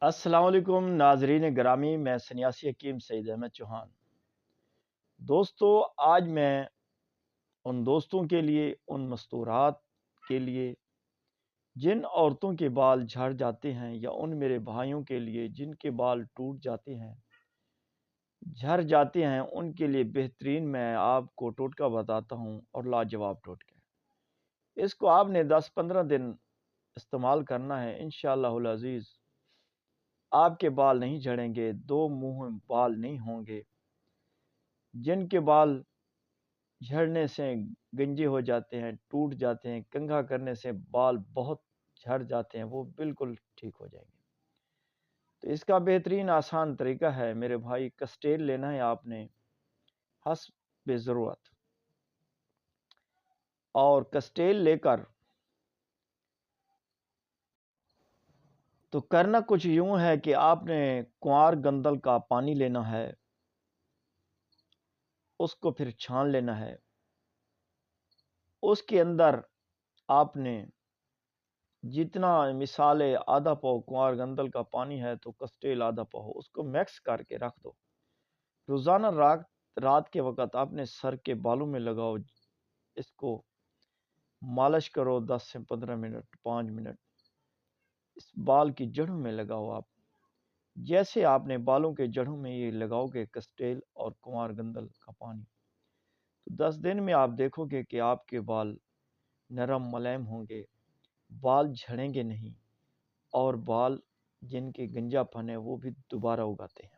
السلام علیکم ناظرین گرامی، میں سنیاسی حکیم سعید احمد چوہان۔ دوستو، آج میں ان دوستوں کے لیے، ان مستورات کے لیے جن عورتوں کے بال جھڑ جاتے ہیں، یا ان میرے بھائیوں کے لیے جن کے بال ٹوٹ جاتے ہیں، جھڑ جاتے ہیں، ان کے لیے بہترین میں آپ کو ٹوٹکا بتاتا ہوں، اور لاجواب ٹوٹکا۔ اس کو آپ نے 10-15 دن استعمال کرنا ہے، انشاءاللہ العزیز آپ کے بال نہیں جھڑیں گے، دو منہ بال نہیں ہوں گے۔ جن کے بال جھڑنے سے گنجے ہو جاتے ہیں، ٹوٹ جاتے ہیں، کنگھا کرنے سے بال بہت جھڑ جاتے ہیں، وہ بالکل ٹھیک ہو جائیں گے۔ تو اس کا بہترین آسان طریقہ ہے میرے بھائی، کسٹیل لینا ہے آپ نے حسب ضرورت، اور کسٹیل لے کر تو کرنا کچھ یوں ہے کہ آپ نے کنوار گندل کا پانی لینا ہے، اس کو پھر چھان لینا ہے۔ اس کے اندر آپ نے جتنا مثال آدھا پاؤ کنوار گندل کا پانی ہے تو کسٹیل آدھا پاؤ، اس کو مکس کر کے رکھ دو۔ روزانہ رات کے وقت آپ نے سر کے بالوں میں لگاؤ، اس کو مالش کرو 10 سے 15 منٹ، 5 منٹ اس بال کی جڑوں میں لگاؤ۔ آپ جیسے آپ نے بالوں کے جڑوں میں یہ لگاؤ گے کسٹیل اور کنوار گندل کا پانی، تو 10 دن میں آپ دیکھو گے کہ آپ کے بال نرم ملائم ہوں گے، بال جھڑیں گے نہیں، اور بال جن کے گنجا پن ہے وہ بھی دوبارہ اگاتے ہیں۔